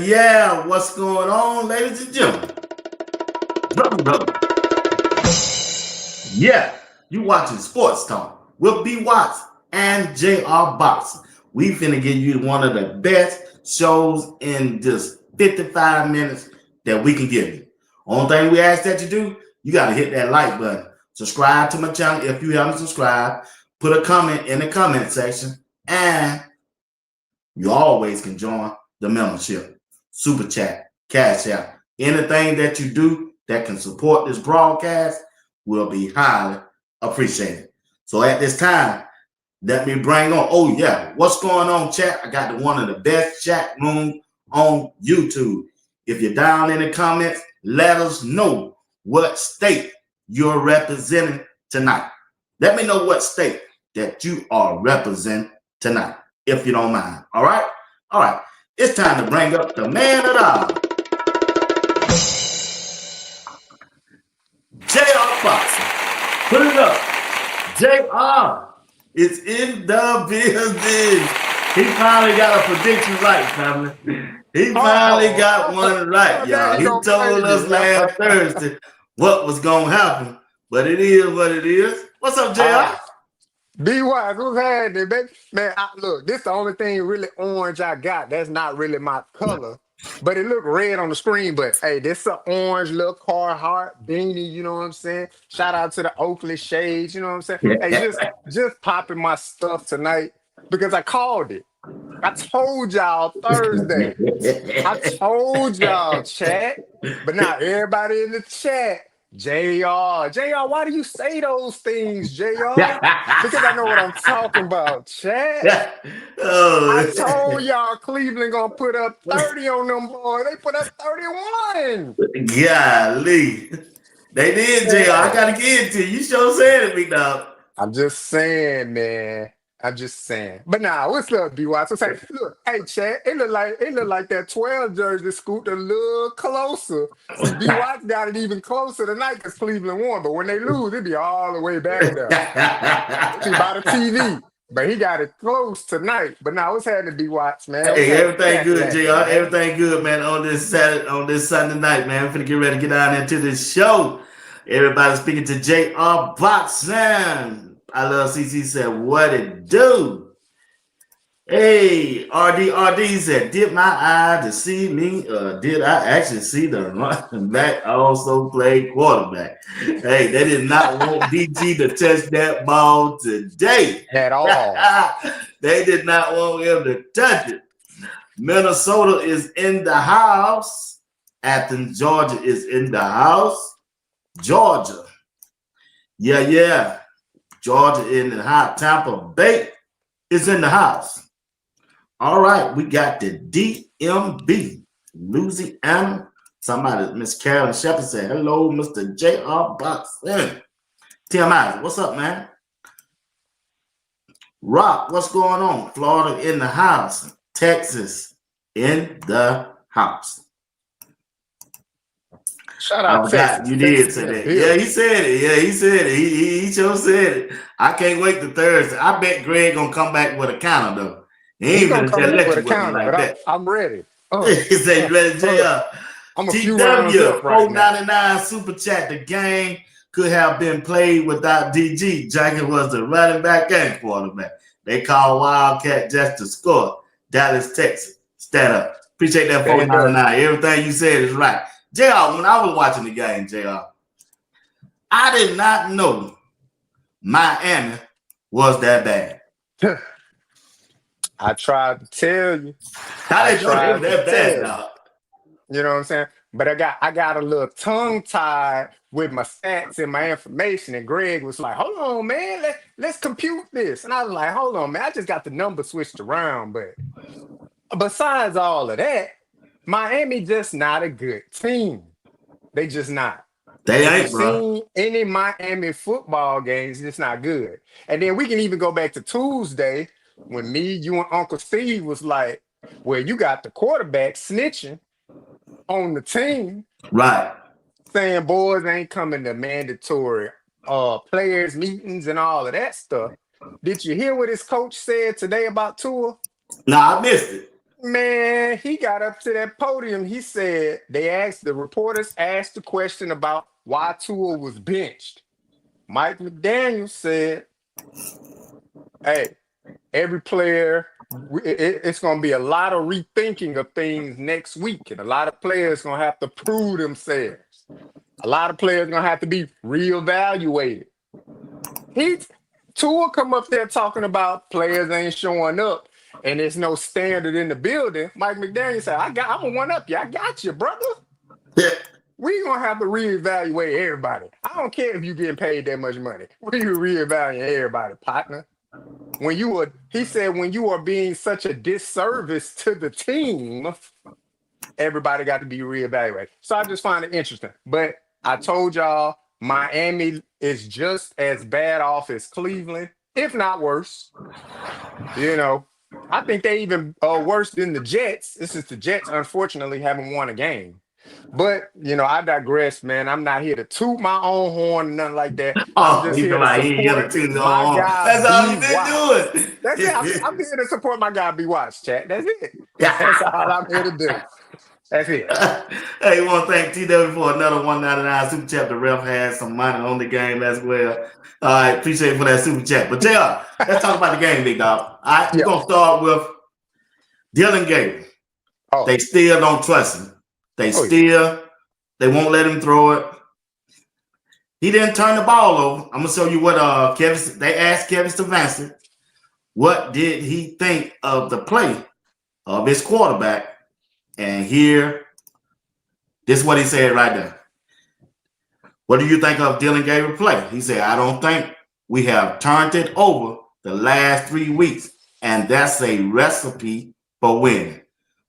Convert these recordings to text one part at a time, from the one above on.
Yeah. What's going on, ladies and gentlemen? Brother. Yeah, you watching Sports Talk with B. Watts and JR Boxing. We finna give you one of the best shows in just 55 minutes that we can give you. Only thing we ask that you do, you gotta hit that like button. Subscribe to my channel if you haven't subscribed. Put a comment in the comment section, and you always can join the membership, super chat, cash out. Anything that you do that can support this broadcast will be highly appreciated. So at this time, let me bring on, oh yeah, what's going on, chat? I got one of the best chat rooms on YouTube. If you're down in the comments, let us know what state you're representing tonight. Let me know what state that you are representing tonight, if you don't mind. All right? All right. It's time to bring up the man of the hour, JR Boxing. Put it up. JR is in the building. He finally got a prediction right, family. He finally got one right, y'all. He told us last Thursday what was going to happen, but it is what it is. What's up, JR? Be wise, what's happening, baby? Man, look, this the only thing really orange I got. That's not really my color, but it look red on the screen. But hey, this an orange little Carhartt beanie. You know what I'm saying? Shout out to the Oakley shades. You know what I'm saying? Hey, just popping my stuff tonight because I called it. I told y'all Thursday. I told y'all, chat. But now everybody in the chat. JR, why do you say those things, JR? Because I know what I'm talking about, chat. I told y'all Cleveland gonna put up 30 on them boys. They put up 31. Golly. They did, JR. I gotta give it to you. You sure said it, big dog. I'm just saying, man. I'm just saying. But now, what's up, B.Y.? So say, look, hey, Chad, it look like that 12 jersey scooped a little closer. See, B.Y. got it even closer tonight because Cleveland won. But when they lose, it be all the way back there. See, by the TV. But he got it close tonight. But now, what's happening, B.Y., man? Hey, everything good, JR. Everything good, man, on this Sunday night, man. We're finna get ready to get down into this show. Everybody speaking to JR Boxing. I love CC said, what it do? Hey, RD said, did my eye deceive me? Did I actually see the running back also play quarterback? Hey, they did not want DG to touch that ball today. At all. They did not want him to touch it. Minnesota is in the house. Athens, Georgia is in the house. Georgia. Yeah. Georgia in the house. Tampa Bay is in the house. All right, we got the DMB, Louisiana. Somebody, Miss Carolyn Shepard said, hello, Mr. JR Boxing. TMI, what's up, man? Rock, what's going on? Florida in the house. Texas in the house. Shout I out forgot Texas. you did Texas say in the that. Yeah, building. he said it. Yeah, he said it. He sure said it. I can't wait to Thursday. I bet Greg gonna come back with a counter though. He He ain't gonna gonna come just back let with you a whip him counter, but like that. I'm ready. He said, "You ready, Jr." I'm a few rounds TW up right now. 499 super chat. The game could have been played without DG. Jackson was the running back and quarterback. They call Wildcat just to score. Dallas, Texas. Stand up. Appreciate that Stand up. 499. Everything you said is right. JR, when I was watching the game, JR, I did not know Miami was that bad. I tried to tell you. I I didn't know they were tried to that bad, tell you. dog. You know what I'm saying? But I got a little tongue tied with my stats and my information. And Greg was like, hold on, man, let's compute this. And I was like, hold on, man, I just got the number switched around. But besides all of that, Miami just not a good team. They just not. They If you've ain't, bro. seen any Miami football games, it's not good. And then we can even go back to Tuesday when me, you, and Uncle Steve was like, well, you got the quarterback snitching on the team, Right. saying boys ain't coming to mandatory players meetings and all of that stuff. Did you hear what his coach said today about Tua? Nah, I missed it. Man, he got up to that podium. He said the reporters asked the question about why Tua was benched. Mike McDaniel said, hey, every player, it's going to be a lot of rethinking of things next week. And a lot of players going to have to prove themselves. A lot of players going to have to be reevaluated. Tua come up there talking about players ain't showing up and there's no standard in the building. Mike McDaniel said, I'm going to one up you. I got you, brother. We're going to have to reevaluate everybody. I don't care if you're getting paid that much money. We reevaluate everybody, partner. He said, when you are being such a disservice to the team, everybody got to be reevaluated. So I just find it interesting. But I told y'all, Miami is just as bad off as Cleveland, if not worse. You know, I think they even worse than the Jets. This is the Jets, unfortunately, haven't won a game. But, I digress, man. I'm not here to toot my own horn, nothing like that. I'm Oh, just you here feel to like he ain't got support a team my on. guy, That's all B. you been Watts. doing. That's it. I'm here to support my guy, B. Watts, chat. That's it. That's all I'm here to do. That's it. Hey, you want to thank TW for another 199 super chat. The ref has some money on the game as well. All right, appreciate it for that super chat. But JR, let's talk about the game, big dog. All right, we're Yeah. gonna start with Dylan Gabriel. They Oh, still don't trust him. yeah. They won't let him throw it. He didn't turn the ball over. I'm gonna show you what they asked Kevin Stefanski. What did he think of the play of his quarterback? And here, this is what he said right there. What do you think of Dylan Gabriel's play? He said, I don't think we have turned it over the last 3 weeks, and that's a recipe for winning.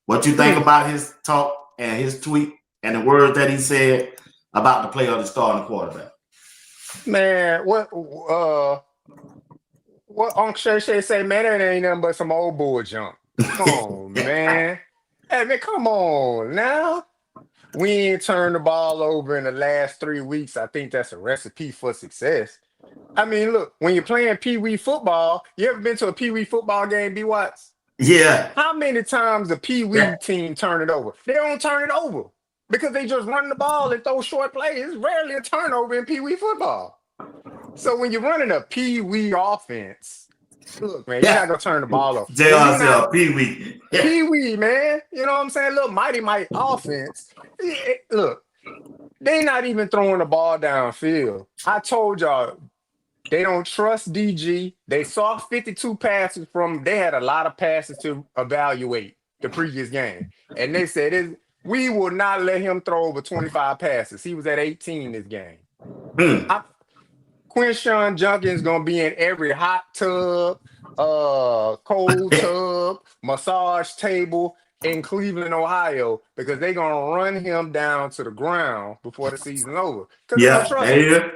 What you think about his talk and his tweet and the words that he said about the play of the starting quarterback? Man, what Uncle Shay say, man, that ain't nothing but some old bull junk. Come on, man. Hey, man, come on now. We ain't turned the ball over in the last 3 weeks. I think that's a recipe for success. I mean, look, when you're playing Pee Wee football, you ever been to a Pee Wee football game, B. Watts? Yeah. How many times the Pee Wee team turn it over? They don't turn it over because they just run the ball and throw short plays. It's rarely a turnover in Pee Wee football. So when you're running a Pee Wee offense, look, man, you're not gonna turn the ball over. JR When you're not said Pee Wee. Pee Wee, man, you know what I'm saying? Little Mighty Might offense. Look, they not even throwing the ball downfield. I told y'all they don't trust DG. They saw 52 passes they had a lot of passes to evaluate the previous game. And they said, we will not let him throw over 25 passes. He was at 18 this game. Quinshawn Junkins gonna be in every hot tub, cold tub, massage table in Cleveland, Ohio, because they're gonna run him down to the ground before the season's over. Because they don't Yeah, trust him. there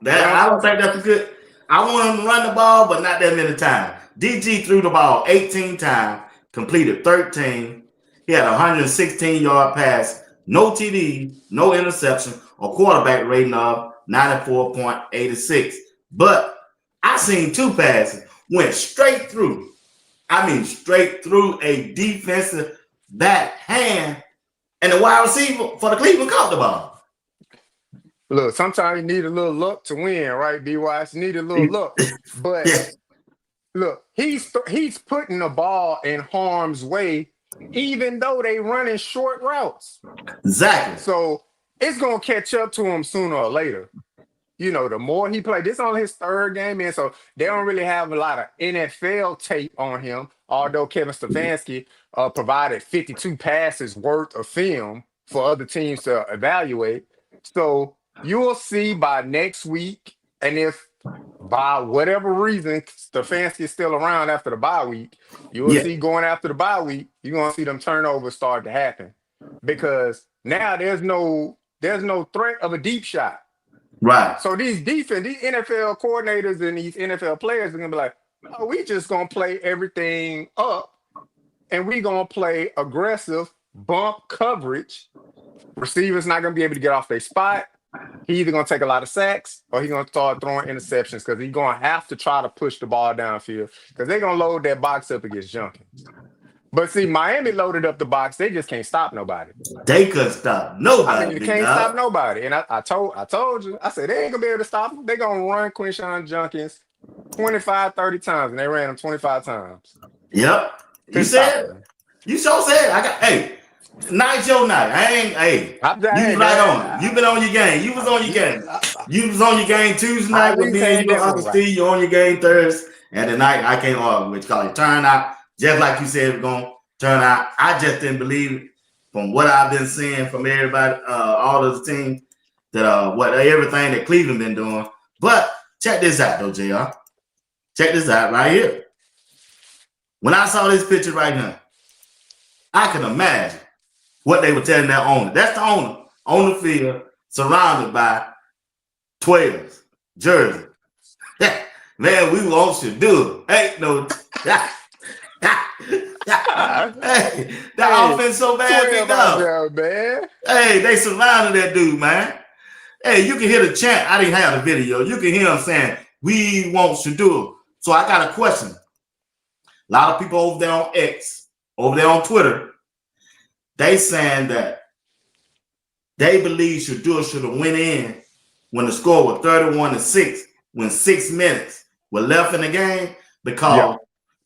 They don't I don't trust him. think that's a good. I want him to run the ball, but not that many times. DG threw the ball 18 times, completed 13. He had a 116-yard pass, no TD, no interception, a quarterback rating of 94.86. But I seen two passes went straight through. I mean, straight through a defensive back hand, and the wide receiver for the Cleveland caught the ball. Look, sometimes you need a little luck to win, right? Be wise, you need a little luck. But Yeah, look, he's putting the ball in harm's way, even though they running short routes. exactly. So it's gonna catch up to him sooner or later. You know, the more he played, this only his third game in, so they don't really have a lot of NFL tape on him. Although Kevin Stefanski provided 52 passes worth of film for other teams to evaluate. So you will see by next week, and if by whatever reason Stefanski is still around after the bye week, you will Yeah, see going after the bye week, you're gonna see them turnovers start to happen because now there's no threat of a deep shot. right, So these NFL coordinators and these NFL players are gonna be like, oh, we just gonna play everything up and we gonna play aggressive bump coverage. Receivers not gonna be able to get off their spot. He either gonna take a lot of sacks or he gonna start throwing interceptions because he's gonna have to try to push the ball downfield because they're gonna load that box up against Junkins. But see, Miami loaded up the box, they just can't stop nobody. they couldn't stop I mean, nobody, you big can't stop dog. nobody. And I told you, I said they ain't gonna be able to stop him. They gonna run Quinshawn Junkins 25, 30 times, and they ran him 25 times. Yep, you Couldn't stop said him, it. man. You sure said it. I got night's your night. I ain't you Hey was right man, on it. You been on your game. You was on your game. You was on your game Tuesday I night at with least me and had you and that one Uncle right. Steve. You on your game Thursday. And tonight I can't argue with you. Call it turn out. Just like you said it's gonna turn out. I just didn't believe it from what I've been seeing from everybody, all of the teams, that what everything that Cleveland been doing. But check this out though, JR. Check this out right here. When I saw this picture right now, I can imagine what they were telling their owner. That's the owner on the field, surrounded by 12s, jersey. Man, we want Shedeur. Ain't no. Ah, Hey, that hey, offense so bad, big 12 out dog. there, man. Hey, they surrounded that dude, man. Hey, you can hear the chant. I didn't have the video. You can hear him saying, "We want Shedeur." So I got a question. A lot of people over there on X, over there on Twitter, they saying that they believe Shedeur should have went in when the score was 31-6, when 6 minutes were left in the game, Yeah, because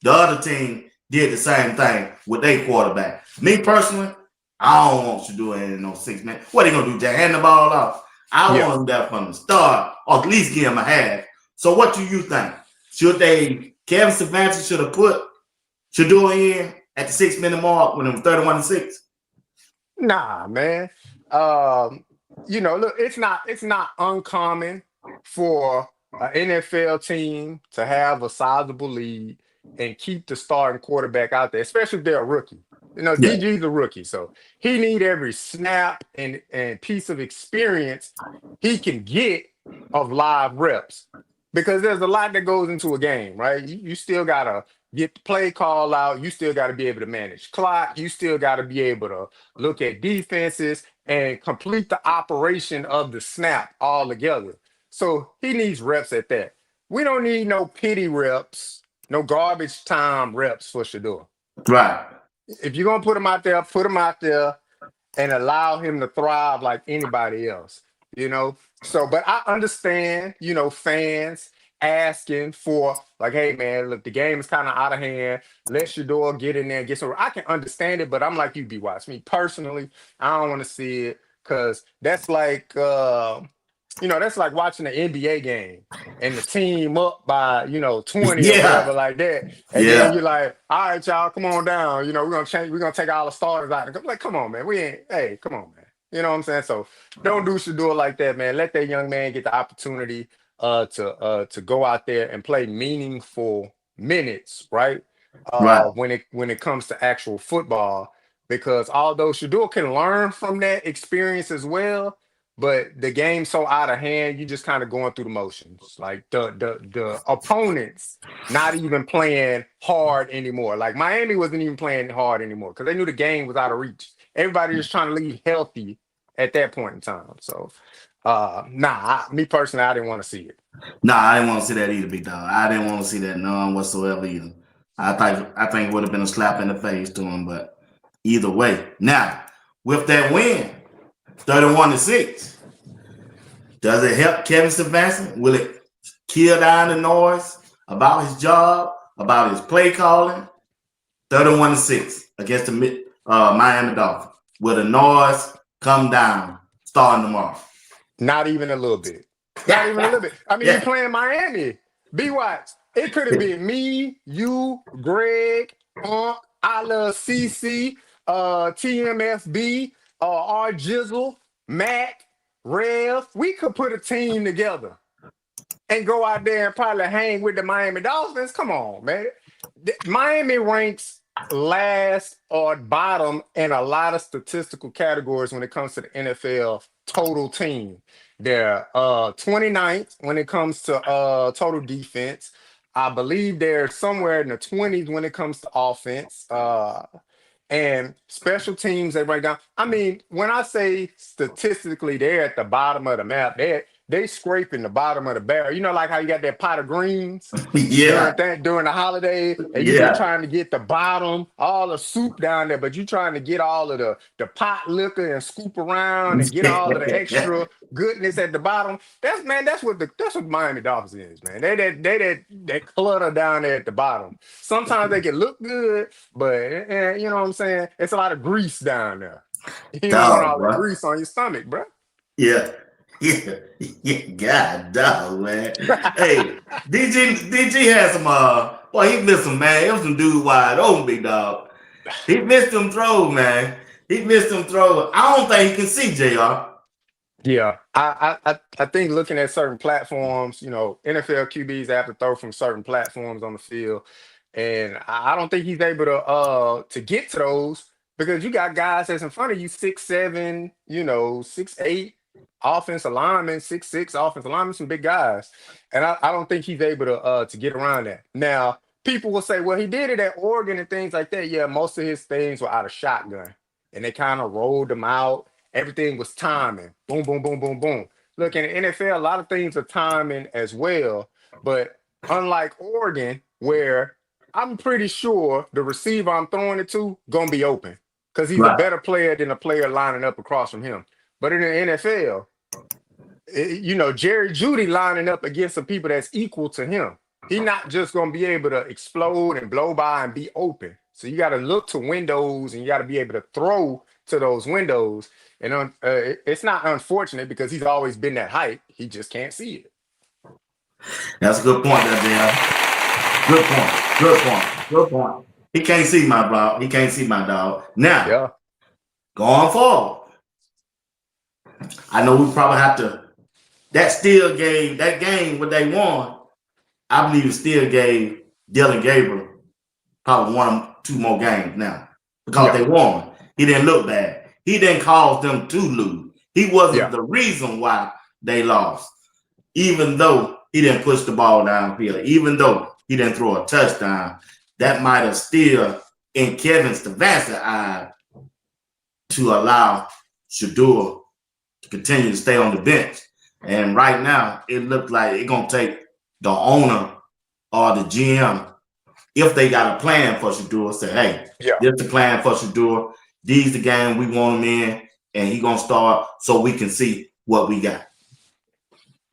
the other team did the same thing with their quarterback. Me personally, I don't want Shedeur in no 6 minutes. What are they gonna do? Just hand the ball off? I yeah. want him there from the start, or at least give him a half. So what do you think? Should they? Kevin Stefanski should have put Shedeur in at the 6 minute mark when it was 31-6. Nah, man. Um, look, it's not uncommon for an NFL team to have a sizable lead and keep the starting quarterback out there, especially if they're a rookie. Yeah, DG's a rookie, so he need every snap and piece of experience he can get of live reps because there's a lot that goes into a game, right? You still gotta get the play call out. You still got to be able to manage clock. You still got to be able to look at defenses and complete the operation of the snap all together. So he needs reps at that. We don't need no pity reps, no garbage time reps for Shador. right, If you're gonna put him out there and allow him to thrive like anybody else. So, but I understand, fans asking for like, hey man, look, the game is kind of out of hand. Let Shador get in there and get some. I can understand it, but I'm like you, be watch me personally. I don't want to see it because that's like watching an NBA game and the team up by 20 or yeah, whatever like that. And then yeah, you're like, all right, y'all, come on down. We're gonna take all the starters out. And like, come on, man. Hey, come on, man. You know what I'm saying? So don't do Shador like that, man. Let that young man get the opportunity to go out there and play meaningful minutes, right? right, When it comes to actual football. Because although Shador can learn from that experience as well, but the game's so out of hand, you just kind of going through the motions. Like the opponents not even playing hard anymore. Like Miami wasn't even playing hard anymore because they knew the game was out of reach. everybody just trying to leave healthy at that point in time. So, me personally, I didn't want to see it. Nah, I didn't want to see that either, big dog. I didn't want to see that none whatsoever either. I think it would have been a slap in the face to him, but either way. Now, with that win, 31-6, does it help Kevin Stefanski? Will it kill down the noise about his job, about his play calling? 31-6 against the Miami Dolphins. Will the noise come down starting tomorrow? Not even a little bit. Not even a little bit. I mean, you Yeah. playing Miami. B Watts. It could have been me, you, Greg, I love CC, TMFB, R Jizzle, Mac, Rev. We could put a team together and go out there and probably hang with the Miami Dolphins. Come on, man. Miami ranks last or bottom in a lot of statistical categories when it comes to the NFL total team. They're 29th when it comes to total defense. I believe they're somewhere in the 20s when it comes to offense. And special teams, they break down. I mean, when I say statistically they're at the bottom of the map, they scraping the bottom of the barrel. You know, like how you got that pot of greens Yeah. during the holiday, and you just Yeah. trying to get the bottom, all the soup down there, but you trying to get all of the pot liquor and scoop around and get all of the extra goodness at the bottom. That's what Miami Dolphins is, man. They clutter down there at the bottom. Sometimes they can look good, but you know what I'm saying? It's a lot of grease down there. You don't want Dog, all the bro. grease on your stomach, bro. Yeah. Yeah. Yeah. God dog, man. Hey, DG had some boy, he missed some, man. It was some dude wide open, big dog. He missed them throws, man. He missed them throws. I don't think he can see JR. Yeah, I think looking at certain platforms, NFL QBs have to throw from certain platforms on the field, and I don't think he's able to get to those because you got guys that's in front of you 6'7", 6'8", offensive linemen, 6'6", offensive linemen, some big guys, and I don't think he's able to get around that. Now, people will say, well, he did it at Oregon and things like that. Yeah, most of his things were out of shotgun, and they kind of rolled them out. Everything was timing. Boom, boom, boom, boom, boom. Look, in the NFL, a lot of things are timing as well. But unlike Oregon, where I'm pretty sure the receiver I'm throwing it to gonna be open because he's a Right. better player than the player lining up across from him. But in the NFL, Jerry Judy lining up against some people that's equal to him. He's not just gonna be able to explode and blow by and be open. So you got to look to windows and you got to be able to throw to those windows. And it's not unfortunate because he's always been that height. He just can't see it. That's a good point, there, Good point. Good point. Good point. He can't see my bro. He can't see my dog. Now, Yeah. going forward, I know we probably have to. That game what they won, I believe it still gave Dylan Gabriel probably 2 more games now because they won. He didn't look bad. He didn't cause them to lose. He wasn't the reason why they lost, even though he didn't push the ball downfield, even though he didn't throw a touchdown. That might have still, in Kevin Stefanski's eye, to allow Shedeur to continue to stay on the bench. And right now, it looked like it's going to take the owner or the GM, if they got a plan for Shedeur, say, hey, this is the plan for Shedeur. These the game we want him in, and he going to start so we can see what we got.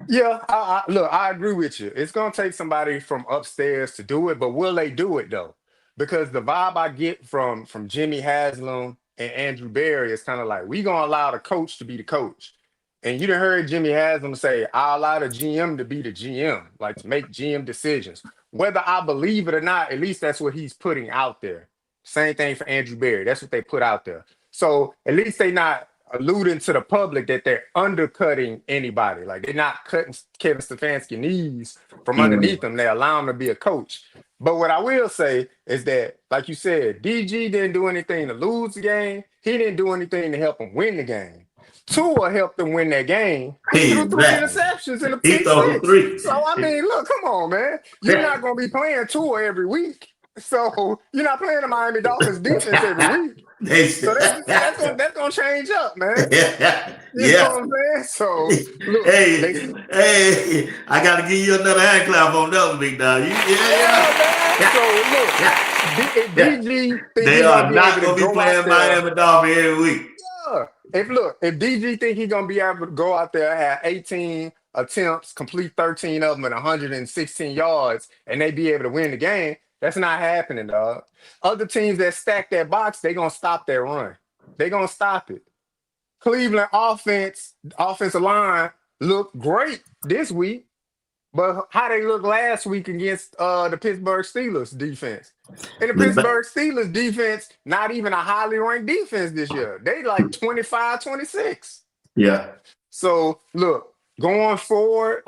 Yeah, I agree with you. It's going to take somebody from upstairs to do it, but will they do it, though? Because the vibe I get from Jimmy Haslam and Andrew Berry is kind of like, we going to allow the coach to be the coach. And you done heard Jimmy Haslam say, I allow the GM to be the GM, like to make GM decisions. Whether I believe it or not, at least that's what he's putting out there. Same thing for Andrew Berry. That's what they put out there. So at least they not alluding to the public that they're undercutting anybody. Like they're not cutting Kevin Stefanski knees from underneath them. They allow him to be a coach. But what I will say is that, like you said, DG didn't do anything to lose the game. He didn't do anything to help him win the game. Tua helped them win that game. He threw 3 interceptions in a pick 6. So, I mean, look, come on, man. You're not going to be playing Tua every week. So you're not playing the Miami Dolphins defense every week. So that's gonna change up, man. You know Yeah. what I'm saying? So look, Hey, hey, I gotta give you another hand clap on that one, big dog. yeah, man. Yeah, So look, yeah, If yeah. DG think They he gonna are be able not to gonna be go out playing there, Miami Dolphins every week. yeah. If DG think he gonna be able to go out there, have 18 attempts, complete 13 of them and 116 yards, and they be able to win the game, that's not happening, dog. Other teams that stack that box, they gonna stop that run. They gonna stop it. Cleveland offensive line looked great this week, but how they looked last week against the Pittsburgh Steelers defense. And the Pittsburgh Steelers defense, not even a highly ranked defense this year. They like 25, 26. Yeah, So look, going forward,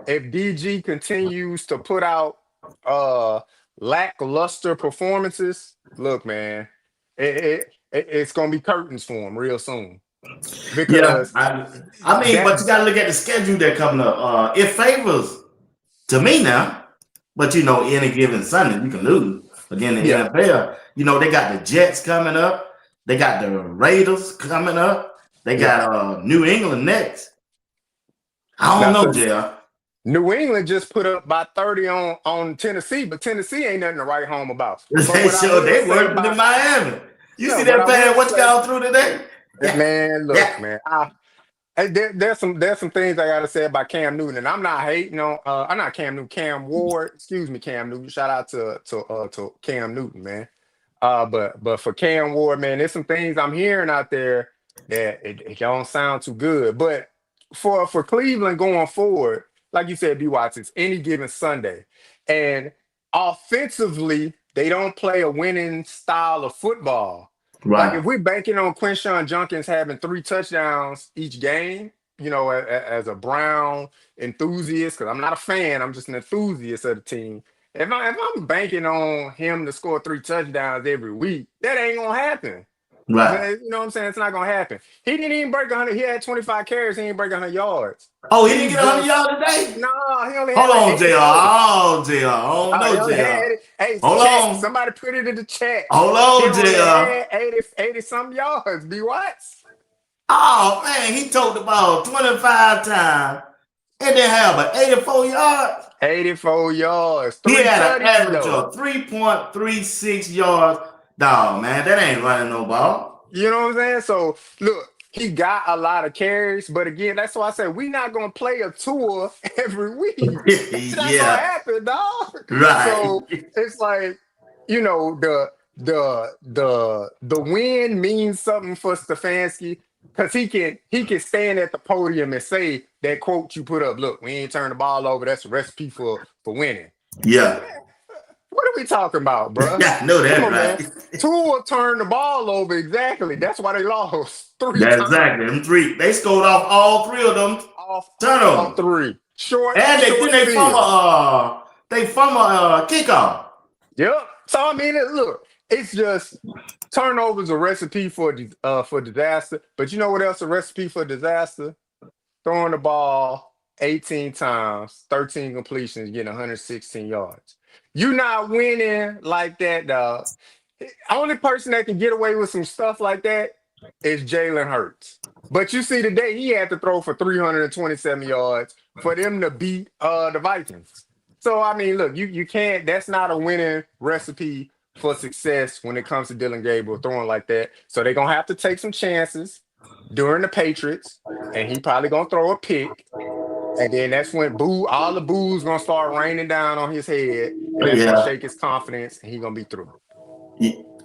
if DG continues to put out uh lackluster performances, look, man, it's gonna be curtains for him real soon. yeah. Because I mean, that but you gotta look at the schedule that coming up. It favors to me now, but any given Sunday you can lose. Again, the yeah, NFL, they got the Jets coming up, they got the Raiders coming up, they yeah. got New England next. I don't That's know, a JR. New England just put up by 30 on Tennessee, but Tennessee ain't nothing to write home about. But They what I sure will they say worse than about Miami. You yeah, see what that I fan will what you say, got through today? Yeah, man, look, yeah, man, there's some things I gotta say about Cam Newton, and I'm not hating on I'm not Cam Newton, Cam Ward, excuse me, Cam Newton. Shout out to Cam Newton, man. But for Cam Ward, man, there's some things I'm hearing out there that it don't sound too good. But for Cleveland going forward, like you said, B Watts, it's any given Sunday. And offensively, they don't play a winning style of football. Like if right, we're banking on Quinshawn Junkins having 3 touchdowns each game, as a Brown enthusiast, because I'm not a fan, I'm just an enthusiast of the team. If I'm banking on him to score 3 touchdowns every week, that ain't gonna happen. right. You know what I'm saying? It's not gonna happen. He didn't even break 100. He had 25 carries. He didn't break 100 yards. Oh, he didn't He get 100 just yards today. no. He only had Hold like on, JR. 84. Oh, JR. Oh He no, only had JR. hey Hold chat. on. Somebody put it in the chat. Hold He on, only JR. had 80 some yards. B Watts. Oh man, he told the ball 25 times and then have an 84 yards. 84 yards. He Three had an tutties average though. of 3.36 yards. Dog, man, that ain't running no ball. You know what I'm saying? So look, he got a lot of carries, but again, that's why I said we're not gonna play a tour every week. That's not gonna Yeah, happen, dog. right. So it's like, the win means something for Stefanski because he can stand at the podium and say that quote you put up. Look, we ain't turn the ball over. That's a recipe for winning. Yeah. What are we talking about, bruh? Yeah, I know Come that's on, man. right. Tua turned the ball over exactly. That's why they lost three That's times exactly them three. They scored off all three of them off all turnovers. three. Short, And short they from field. a kickoff. Yep. So I mean, look, it's just turnovers a recipe for disaster. But you know what else a recipe for disaster? Throwing the ball 18 times, 13 completions, getting 116 yards. You not winning like that, dog. Only person that can get away with some stuff like that is Jalen Hurts. But you see today he had to throw for 327 yards for them to beat the Vikings. So I mean, look, you can't. That's not a winning recipe for success when it comes to Dylan Gabriel throwing like that. So they're gonna have to take some chances during the Patriots, and he probably gonna throw a pick. And then that's when all the booze gonna start raining down on his head, and that's gonna Yeah. shake his confidence, and he gonna be through.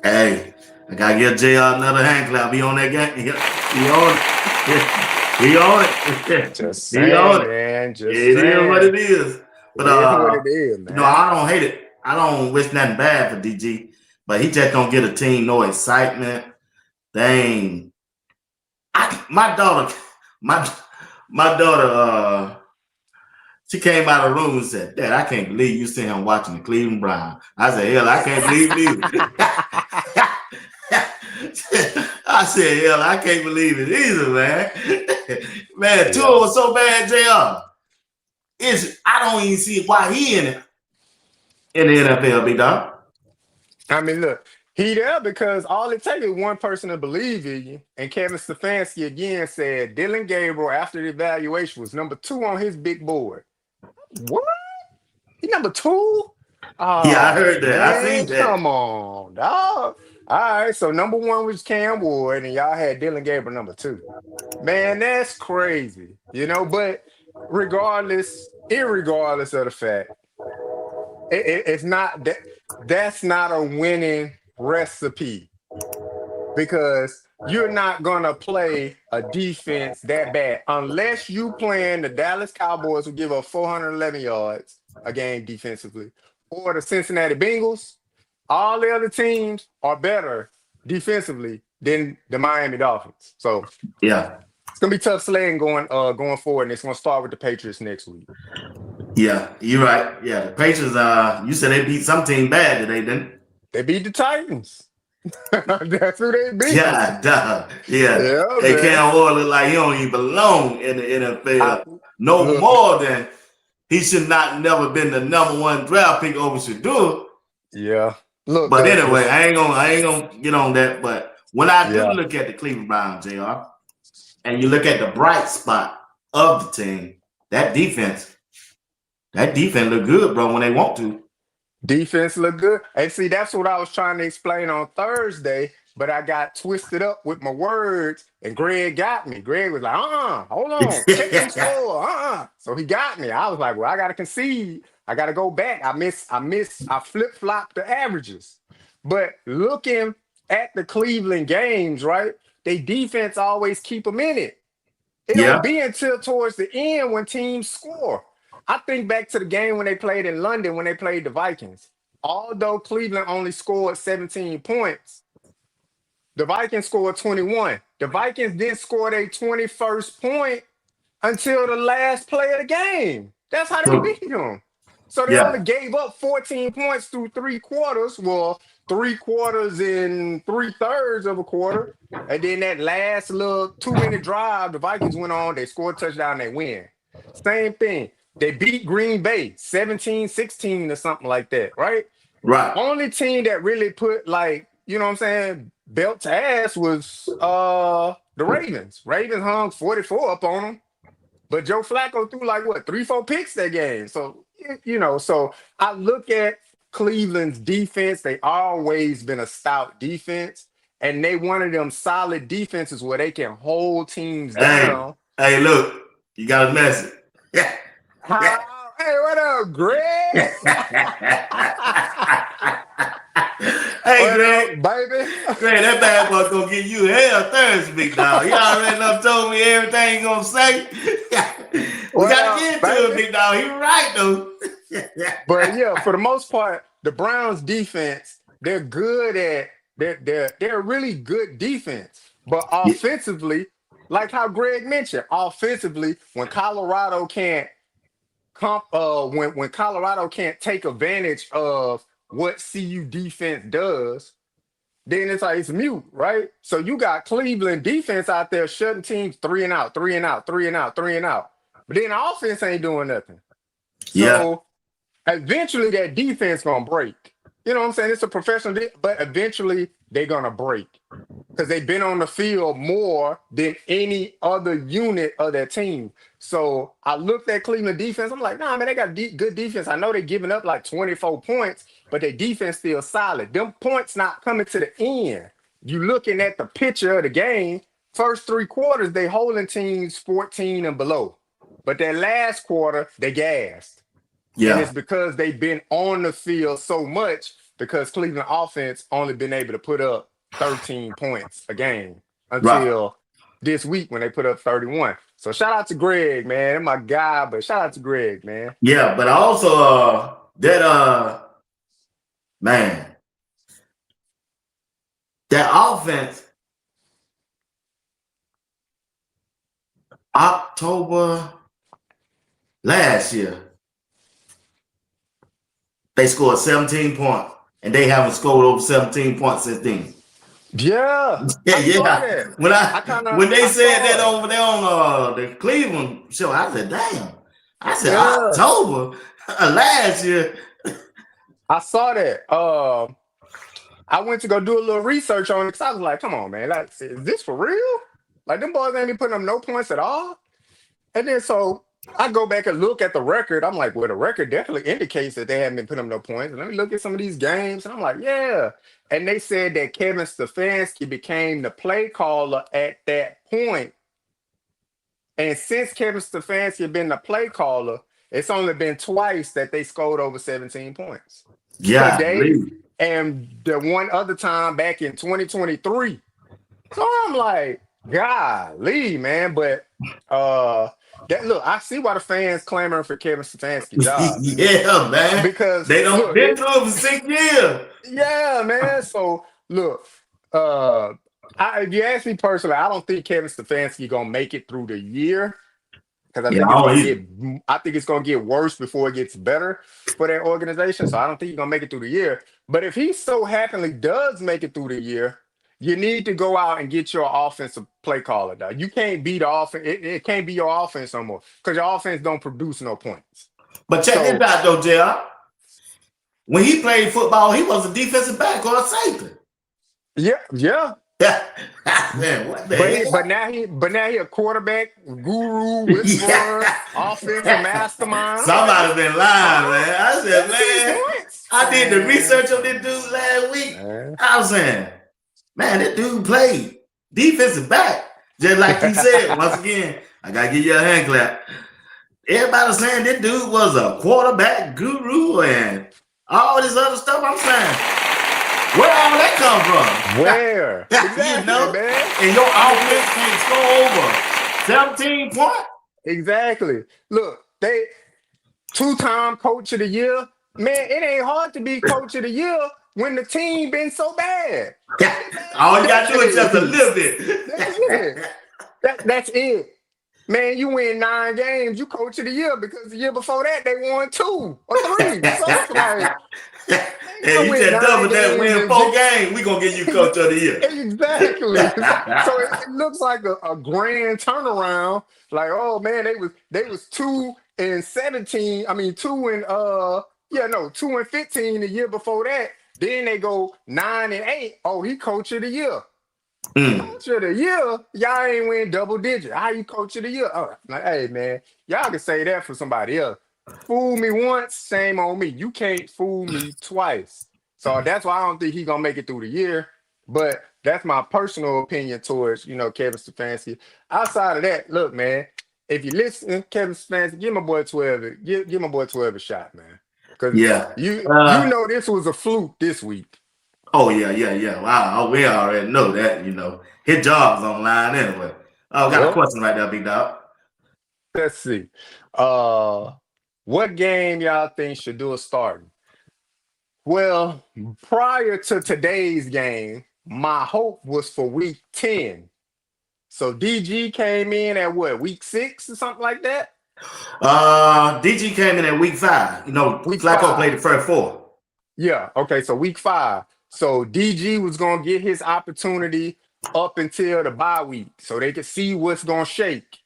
Hey, I gotta give JR another hand clap. He on that game. He on it. He on it. Just He on saying, it. man. Just It is what saying. it is. It But is what it is, man. I don't hate it. I don't wish nothing bad for DG. But he just don't get a team no excitement. Dang. My daughter, my my daughter, she came out of the room and said, Dad, I can't believe you sitting here watching the Cleveland Browns. I said, hell, I can't believe it either. I said, hell, I can't believe it either, man. Man, Tua Yeah. was so bad, JR. I don't even see why he in the NFL, big dog. I mean, look, he there because all it takes is one person to believe in you. And Kevin Stefanski again said Dylan Gabriel after the evaluation was number 2 on his big board. What? He number 2? Yeah, I Oh heard that. I man, seen that. come on, dog. All right, so number 1 was Cam Ward, and y'all had Dylan Gabriel number 2. Man, that's crazy, But irregardless of the fact, it's not that. That's not a winning recipe because you're not gonna play a defense that bad unless you playing the Dallas Cowboys who give up 411 yards a game defensively, or the Cincinnati Bengals. All the other teams are better defensively than the Miami Dolphins. So Yeah, it's gonna be tough sledding going forward, and it's gonna start with the Patriots next week. yeah, you're right. Yeah, the Patriots. You said they beat some team bad today, didn't? They beat the Titans. That's who they beat. Yeah, duh. Yeah. Yeah, Hey, man. Cam Ward look like he don't even belong in the I, NFL. No look, more than he should not never been the number 1 draft pick over Shedeur. yeah. Look, But anyway, I ain't gonna get on that. But when I do yeah. look at the Cleveland Browns, JR, and you look at the bright spot of the team, that defense look good, bro, when they want to. Defense look good. And see, that's what I was trying to explain on Thursday, but I got twisted up with my words, and Greg got me. Greg was like, hold on, check them score, So he got me. I was like, well, I gotta concede. I gotta go back. I flip-flopped the averages. But looking at the Cleveland games, right? They defense always keep them in it. It don't Yeah, be until towards the end when teams score. I think back to the game when they played in London when they played the Vikings. Although Cleveland only scored 17 points, the Vikings scored 21. The Vikings didn't score their 21st point until the last play of the game. That's how they beat them. So they only yeah, gave up 14 points through 3 quarters. Well, 3 quarters and 3/3 of a quarter. And then that last little 2-minute drive, the Vikings went on, they scored a touchdown, they win. Same thing. They beat Green Bay 17-16 or something like that, right? right. Only team that really put belt to ass was the Ravens. Ravens hung 44 up on them. But Joe Flacco threw like what 3-4 picks that game. So so I look at Cleveland's defense. They always been a stout defense, and they one of them solid defenses where they can hold teams down. Hey, look, you got a message. Yeah. Hey, what up, Greg? Hey, What Greg. up, baby? Greg, that bad boy gonna give you hell Thursday, big dog. You already done told me everything you gonna say. We What gotta up, get to it, baby? big dog. He right though. But yeah, for the most part, the Browns defense, they're good at they're a really good defense. But offensively, like how Greg mentioned, offensively, when Colorado can't when Colorado can't take advantage of what CU defense does, then it's like it's mute, right? So you got Cleveland defense out there shutting teams 3 and out, 3 and out, 3 and out, 3 and out. But then the offense ain't doing nothing. Yeah, So eventually that defense gonna break. You know what I'm saying? It's a professional, but eventually they're gonna break because they've been on the field more than any other unit of their team. So I looked at Cleveland defense. I'm like, nah, man, they got good defense. I know they're giving up like 24 points, but their defense still solid. Them points not coming to the end. You looking at the picture of the game. First 3 quarters, they holding teams 14 and below. But that last quarter, they gassed. And it's because they've been on the field so much because Cleveland offense only been able to put up 13 points a game right. until this week when they put up 31. So shout out to Greg, man. That's my guy, but shout out to Greg, man. Yeah, but also man, that offense, October last year, they scored 17 points, and they haven't scored over 17 points since then. Yeah, Yeah. When they said that it. over there on the Cleveland show, I said, damn. I said Yeah. October last year. I saw that. I went to go do a little research on it because I was like, come on, man, like, is this for real? Like them boys ain't even putting up no points at all. And then so I go back and look at the record. I'm like, well, the record definitely indicates that they haven't been putting up no points. And let me look at some of these games. And I'm like, yeah. And they said that Kevin Stefanski became the play caller at that point. And since Kevin Stefanski been the play caller, it's only been twice that they scored over 17 points. Yeah, Today and the one other time back in 2023. So I'm like, golly, man. But that look, I see why the fans clamoring for Kevin Stefanski job, man. yeah, man. Because They don't look, been through it for 6 years. yeah, man. So look, uh, if you ask me personally, I don't think Kevin Stefanski gonna make it through the year because Yeah, I don't either. I think it's gonna get worse before it gets better for that organization. So I don't think he's gonna make it through the year. But if he so happily does make it through the year, you need to go out and get your offensive play caller. Dog. You can't be the offense. It can't be your offense no more because your offense don't produce no points. But check this So out, though, JR. When he played football, he was a defensive back or a safety. yeah. Man, what the hell? But now he a quarterback guru, whisperer, offensive mastermind. Somebody's been lying, man. I said, 17 man, points. I did the research on this dude last week. I was saying, man, this dude played defensive back. Just like you said, once again, I gotta give you a hand clap. Everybody saying this dude was a quarterback guru and all this other stuff. I'm saying, where all that come from? Where? Exactly, You know, man. and your offense can't score over 17 points. Exactly. Look, they 2-time coach of the year. Man, it ain't hard to be coach of the year when the team been so bad. All you gotta do is just a little bit. That's it. That's it. Man, you win 9 games, you coach of the year because the year before that they won 2 or 3. So it's like, and you just double that, win 4 games, we gonna get you coach of the year. Exactly. So it looks like a grand turnaround. Like, oh man, they was 2-17. I mean 2-15 the year before that. Then they go 9-8. Oh, he coach of the year. Coach of the year, y'all ain't win double digit. How you coach of the year? Oh, like, hey man, y'all can say that for somebody else. Fool me once, shame on me. You can't fool me twice. So that's why I don't think he's gonna make it through the year. But that's my personal opinion towards Kevin Stefanski. Outside of that, look, man, if you listen, Kevin Stefanski, give my boy 12. Give my boy 12 a shot, man. Because Yeah. you know this was a fluke this week. Oh yeah. Wow, we already know that. His job's on the line anyway. Oh, got a Yep. question right there, big dog. Let's see. What game y'all think Shedeur starting? Well, prior to today's game, my hope was for week 10. So DG came in at what, week 6 or something like that? DG came in at week 5. Week Flacco 5. played the first 4. Yeah, okay, so week 5. So DG was gonna get his opportunity up until the bye week so they could see what's gonna shake.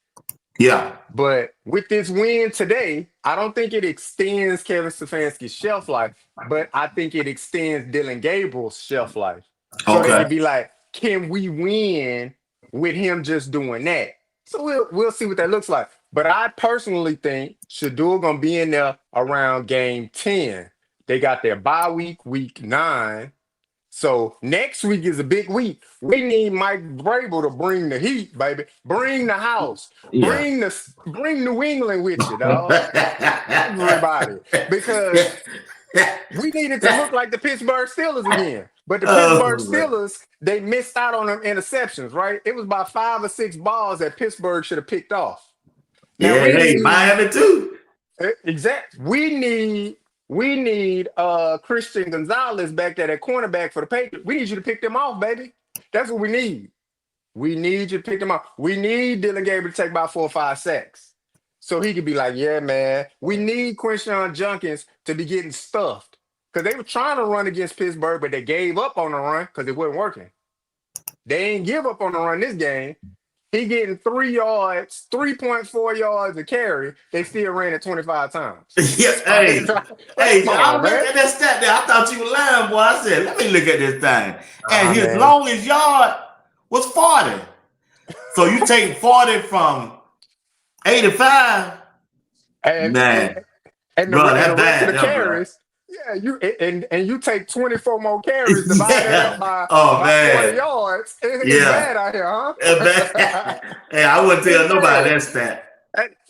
Yeah. But with this win today, I don't think it extends Kevin Stefanski's shelf life, but I think it extends Dylan Gabriel's shelf life. So they Okay. could be like, can we win with him just doing that? So we'll see what that looks like. But I personally think Shedeur gonna be in there around game 10. They got their bye week 9. So next week is a big week. We need Mike Vrabel to bring the heat, baby. Bring the house. Yeah. Bring New England with you, dog. Everybody. Because we needed to look like the Pittsburgh Steelers again. But the Pittsburgh Steelers, they missed out on them interceptions, right? It was about 5 or 6 balls that Pittsburgh should have picked off. Now, Miami too. Exactly. We need Christian Gonzalez back there at cornerback for the Patriots. We need you to pick them off, baby. That's what we need. We need you to pick them off. We need Dylan Gabriel to take about 4 or 5 sacks. So he could be like, yeah, man. We need Quinshon Junkins to be getting stuffed. Because they were trying to run against Pittsburgh, but they gave up on the run because it wasn't working. They ain't give up on the run this game. he getting 3 yards, 3.4 yards a carry. They still ran it 25 times. Yeah, hey, Like, come I on, looked man. at that stat there. I thought you were lying, boy. I said, let me look at this thing. And his Man. longest yard was 40. So you take 40 from 85, And man, and bro, the that's rest of bad, the there, bro. carries, yeah, and you take 24 more carries, divide that up Yeah. Oh, by 40 man. yards. It's Yeah. bad out here, huh? Hey, I wouldn't tell It's nobody bad. that stat.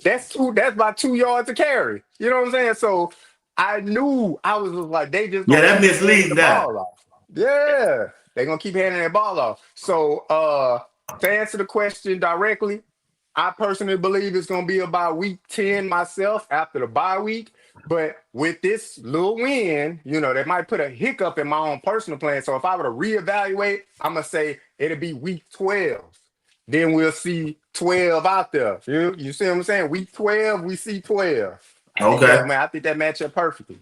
That's about 2 yards to carry. You know what I'm saying? So I knew I was just like, they just Yeah, gonna that keep handing misleading the that. ball off. Yeah, they gonna keep handing that ball off. So to answer the question directly, I personally believe it's gonna be about week 10 myself after the bye week. But with this little win, that might put a hiccup in my own personal plan. So if I were to reevaluate, I'm gonna say it'll be week 12. Then we'll see 12 out there. You see what I'm saying? Week 12, we see 12. I think Okay. that match up perfectly.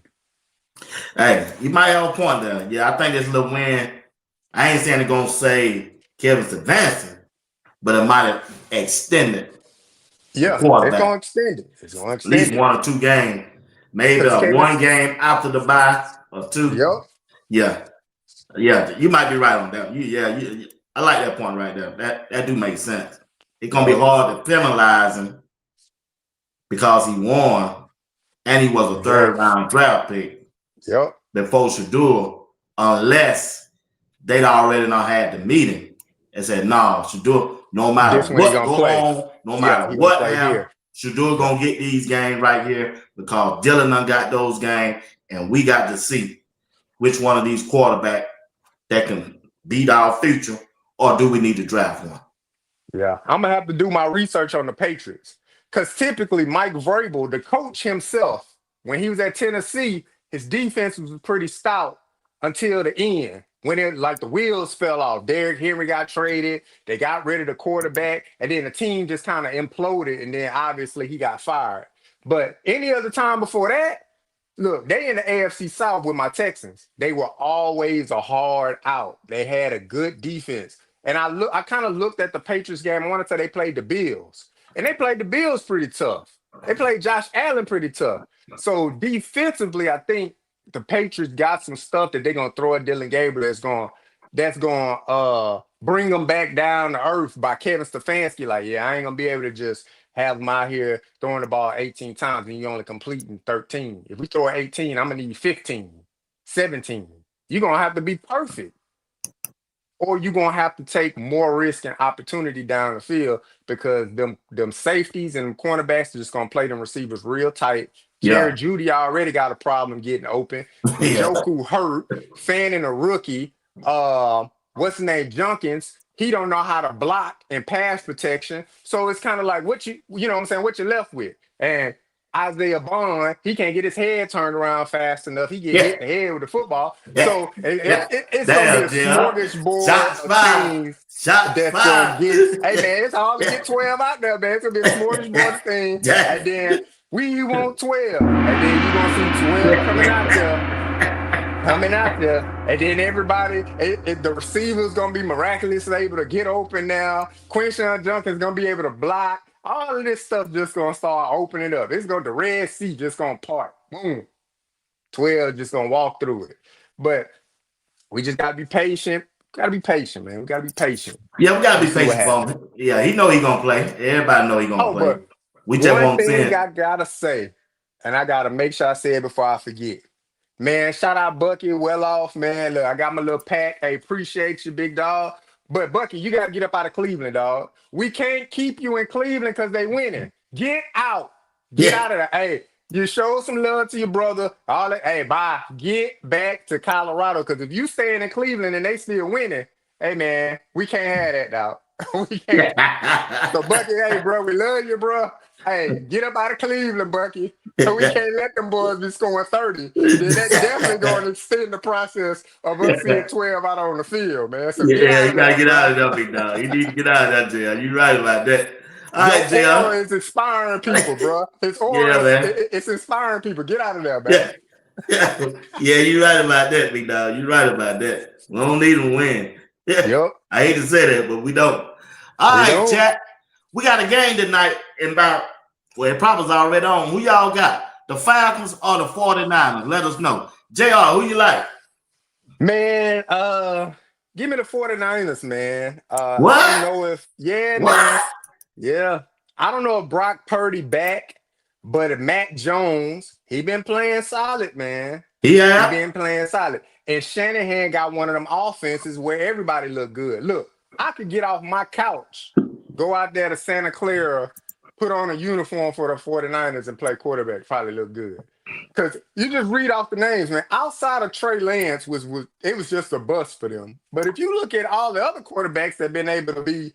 Hey, you might have a point there. Yeah, I think this little win, I ain't saying it's going to save Kevin's advancing, but it might have extended the Yeah, it's quarterback. gonna extend it. It's gonna At least extend it. 1 or 2 games. Maybe Because a Kevin's 1 game after the bye or 2. Yep. Yeah. Yeah, you might be right on that. I like that point right there. That do make sense. It's going to be Yep. hard to penalize him because he won and he was a Yep. 3rd round draft pick Yep. before Shedeur, unless they'd already not had the meeting and said, no, Shedeur, no matter This one he what gonna go play. on, no Yeah, matter he gonna what play happens, here. Shedeur Yeah. gonna get these games right here because Dylan done got those games, and we got to see which one of these quarterbacks that can beat our future, or do we need to draft one? Yeah. I'm gonna have to do my research on the Patriots. Because typically Mike Vrabel, the coach himself, when he was at Tennessee, his defense was pretty stout until the end. When it like the wheels fell off. Derrick Henry got traded, they got rid of the quarterback, and then the team just kind of imploded, and then obviously he got fired. But any other time before that, look, they in the AFC South with my Texans. They were always a hard out. They had a good defense. And I kind of looked at the Patriots game. I want to say they played the Bills. And they played the Bills pretty tough. They played Josh Allen pretty tough. So defensively, I think the Patriots got some stuff that they're gonna throw at Dylan Gabriel that's gonna bring them back down to earth by Kevin Stefanski. Like, yeah, I ain't gonna be able to just have him out here throwing the ball 18 times and you only completing 13. If we throw 18, I'm gonna need 15, 17. You're gonna have to be perfect. Or you're gonna have to take more risk and opportunity down the field because them safeties and them cornerbacks are just gonna play them receivers real tight. Jerry Yeah. Judy already got a problem getting open. Yeah. Njoku hurt, fanning a rookie. What's his name? Junkins. He don't know how to block and pass protection. So it's kind of like you know what I'm saying, what you left with. And Isaiah Bond, he can't get his head turned around fast enough. He get Yeah. hit in the head with the football. Yeah. So Yeah. it's gonna be a Damn, Jim. smorgasbord Shots of fired. things Shots that's gonna fired. get. Hey man, it's hard to Yeah. get 12 out there, man. It's gonna be a smorgasbord of things. And Yeah. then we want 12, and then you're gonna see 12 coming out there. And then everybody, the receiver's gonna be miraculously able to get open now. Quinshon Junkins gonna be able to block. All of this stuff just gonna start opening up. The Red Sea just gonna part. Boom. 12 just gonna walk through it. But we just gotta be patient. Gotta be patient, man. We gotta be patient. Yeah, we gotta And be see what patient for happens. him. Yeah, he know he gonna play. Everybody know he gonna Oh, play. but We just one won't see thing it. I gotta say, and I gotta make sure I say it before I forget. Man, shout out Bucky, well off, man. Look, I got my little pack. Hey, appreciate you, big dog. But Bucky, you gotta get up out of Cleveland, dog. We can't keep you in Cleveland because they winning. Get out. Get Yeah. out of there. Hey, you show some love to your brother. All that. Hey, bye. Get back to Colorado. Because if you staying in Cleveland and they still winning, hey man, we can't have that, dog. We can't. So Bucky, hey, bro, we love you, bro. Hey, get up out of Cleveland, Bucky. So we can't let them boys be scoring 30. Then that definitely going to extend the process of us seeing 12 out on the field, man. So get Yeah, out you of gotta there, get bro. out of there, big dog. You need to get out of that jail. You right about that. All Your right, aura Jim. is inspiring people, bro. His aura Yeah, is man. it's inspiring people. Get out of there, man. Yeah. Yeah, you right about that, big dog. You right about that. We don't need them to win. Yeah. Yep. I hate to say that, but we don't. All We right, don't. chat. We got a game tonight in about, well, it probably's already on. Who y'all got? The Falcons or the 49ers? Let us know. JR, who you like? Man, give me the 49ers, man. I don't What? know if, yeah, man. What? Yeah. I don't know if Brock Purdy back, but if Mac Jones, he been playing solid, man. He Yeah. been playing solid. And Shanahan got one of them offenses where everybody look good. Look, I could get off my couch, go out there to Santa Clara, put on a uniform for the 49ers and play quarterback. Probably look good. Because you just read off the names, man. Outside of Trey Lance was it was just a bust for them. But if you look at all the other quarterbacks that been able to be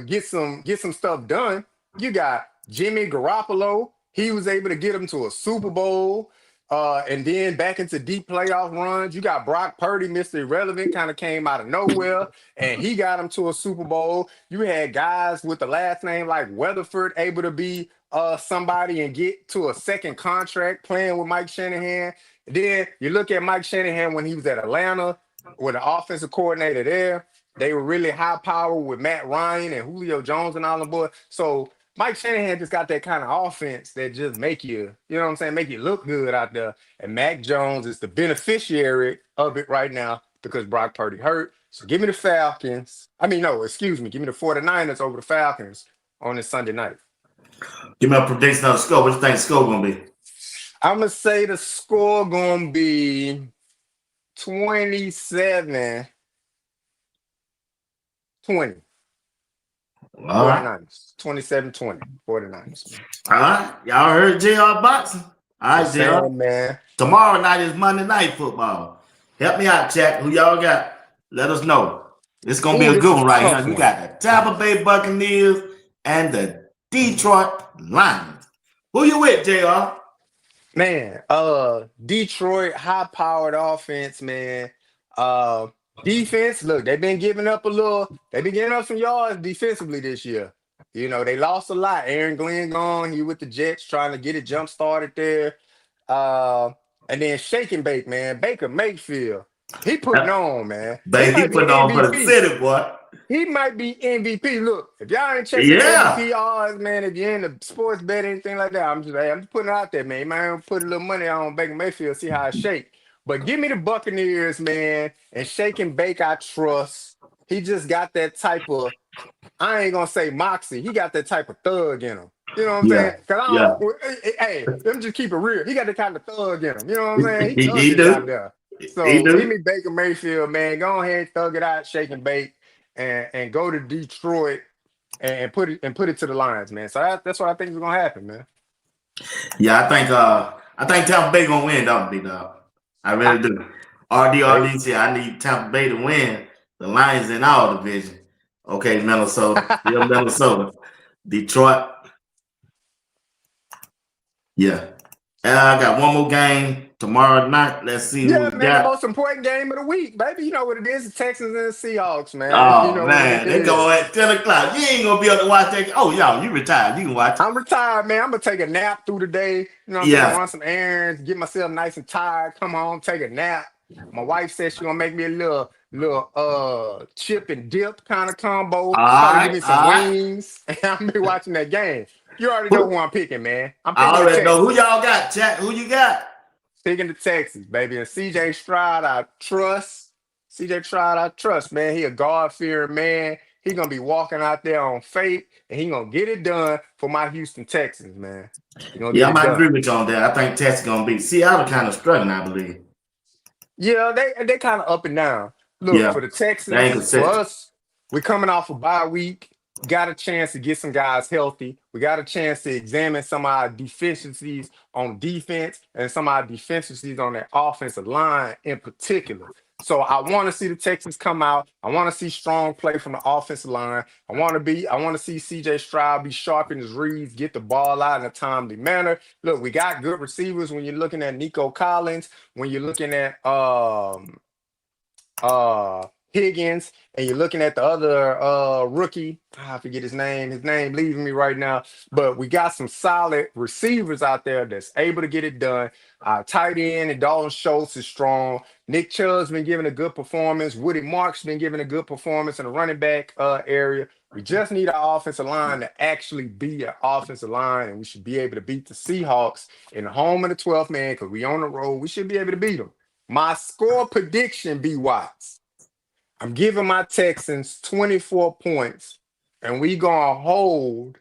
get some stuff done, you got Jimmy Garoppolo. He was able to get them to a Super Bowl. And then back into deep playoff runs. You got Brock Purdy, Mr. Irrelevant, kind of came out of nowhere, and he got him to a Super Bowl. You had guys with the last name like Weatherford able to be somebody and get to a second contract playing with Mike Shanahan. Then you look at Mike Shanahan when he was at Atlanta with the offensive coordinator there. They were really high power with Matt Ryan and Julio Jones and all them boys. So Mike Shanahan just got that kind of offense that just make you know what I'm saying, make you look good out there. And Mac Jones is the beneficiary of it right now because Brock Purdy hurt. So give me the Falcons. I mean, no, excuse me. Give me the 49ers over the Falcons on this Sunday night. Give me a prediction of the score. What you think the score gonna be? I'm going to say the score going to be 27-20. All right. 49ers. 27-20. 49ers, man. All right. Y'all heard JR boxing. All right, Just JR. saying, man. Tomorrow night is Monday Night Football. Help me out, chat. Who y'all got? Let us know. It's gonna be Ooh, a this good is one a right tough here. You one. got the Tampa Bay Buccaneers and the Detroit Lions. Who you with, JR? Man, Detroit high-powered offense, man. Uh Defense, look, they've been giving up some yards defensively this year. You know, they lost a lot. Aaron Glenn gone, he with the Jets trying to get it jump started there. Uh and then shake and bake, man. Baker Mayfield, he putting on, man. He Baby, he might be putting on for the MVP. city, boy. He might be MVP. Look, if y'all ain't checking the Yeah. MVP odds, man, if you're in the sports bet, anything like that, I'm just putting it out there, man. You might put a little money on Baker Mayfield, see how it shake. But give me the Buccaneers, man, and shake and bake, I trust. He just got that type of, I ain't gonna say moxie. He got that type of thug in him. You know what I'm saying? Yeah. Cause I Yeah. don't, hey, let me just keep it real. He got the kind of thug in him. You know what I'm saying? He He thuggish out do. there. He So give do. me Baker Mayfield, man. Go ahead, thug it out, shake and bake, and go to Detroit and put it to the Lions, man. So that's what I think is gonna happen, man. Yeah, I think Tampa Bay gonna win, don't be dog. I I, really do. hey. RD said I need Tampa Bay to win. The Lions in our division. Okay, Minnesota. Still Minnesota. Detroit. Yeah. And I got one more game tomorrow night. Let's see who Yeah, we man, the got. most important game of the week, baby. You know what it is, the Texans and the Seahawks, man. You Oh know what it man, they go is. at 10 o'clock. You ain't gonna be able to watch that. Oh, y'all, you retired. You can watch it. I'm retired, man. I'm gonna take a nap through the day. You know what I'm saying? Yeah. Run some errands, get myself nice and tired, come home, take a nap. My wife said she gonna make me a little chip and dip kind of All combo. Probably give right, me some all right. wings. And I'm be watching that game. You already know who Who- I'm picking, man. I'm I picking the already know who Texans. y'all got, chat. Who you got? Picking the Texans, baby. And CJ Stroud, I trust. CJ Stroud, I trust, man. He a God-fearing man. He gonna be walking out there on faith, and he gonna get it done for my Houston Texans, man. He gonna Yeah, get I it might agree done. with you on that. I think Texas gonna be Seattle kind of struggling, I believe. Yeah, they kind of up and down. Look, Yeah, for the they ain't Texans, for consistent. us, we're coming off a bye week. Got a chance to get some guys healthy. We got a chance to examine some of our deficiencies on defense and some of our deficiencies on that offensive line in particular. So I want to see the Texans come out. I want to see strong play from the offensive line. I want to see CJ Stroud be sharp in his reads, get the ball out in a timely manner. Look, we got good receivers when you're looking at Nico Collins, when you're looking at Higgins, and you're looking at the other rookie. I forget his name. His name leaving me right now. But we got some solid receivers out there that's able to get it done. Tight end and Dalton Schultz is strong. Nick Chubb's been giving a good performance. Woody Mark's been giving a good performance in the running back area. We just need our offensive line to actually be an offensive line, and we should be able to beat the Seahawks in the home of the 12th man because we on the road. We should be able to beat them. My score prediction, B. Watts. I'm giving my Texans 24 points, and we going to hold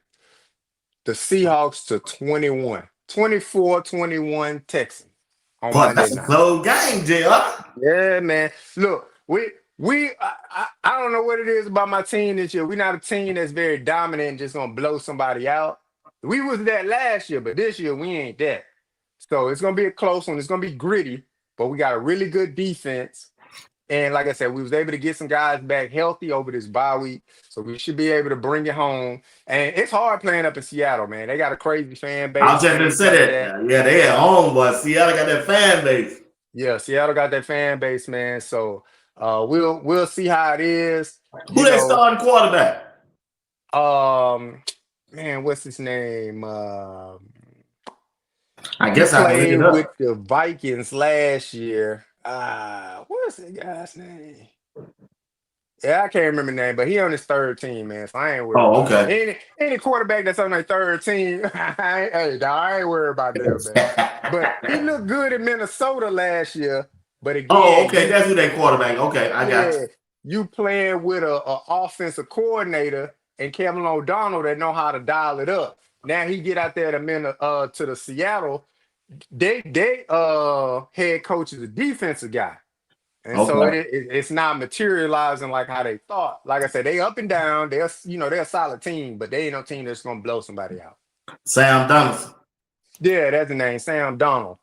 the Seahawks to 21. 24-21 Texans on Boy, Monday that's a night. close game, JR. Yeah, man. Look, I don't know what it is about my team this year. We're not a team that's very dominant and just going to blow somebody out. We was that last year, but this year we ain't that. So it's going to be a close one. It's going to be gritty, but we got a really good defense. And like I said, we was able to get some guys back healthy over this bye week, so we should be able to bring it home. And it's hard playing up in Seattle, man. They got a crazy fan I base, was just gonna things say like that. that. Yeah, they at home, but Seattle got that fan base. Yeah, Seattle got that fan base, man. So we'll see how it is. Who You they know, starting quarterback? man, what's his name? I He guess I can look played it with up. the Vikings last year. What's that guy's name? Yeah, I can't remember the name, but he on his third team, man. So I ain't worried Oh, about him. okay. Any quarterback that's on their third team, hey, dawg, I ain't worried about them, man. But he looked good in Minnesota last year. But Oh, again, okay. you That's who they quarterback. Okay, I got yeah, you playing with a offensive coordinator and Kevin O'Donnell that know how to dial it up. Now he get out there to the Seattle. They head coach is a defensive guy. you. And so Okay. it's not materializing like how they thought. Like I said, they up and down. They're a solid team, but they ain't no team that's gonna blow somebody out. Sam Donaldson. Yeah, that's the name, Sam Darnold.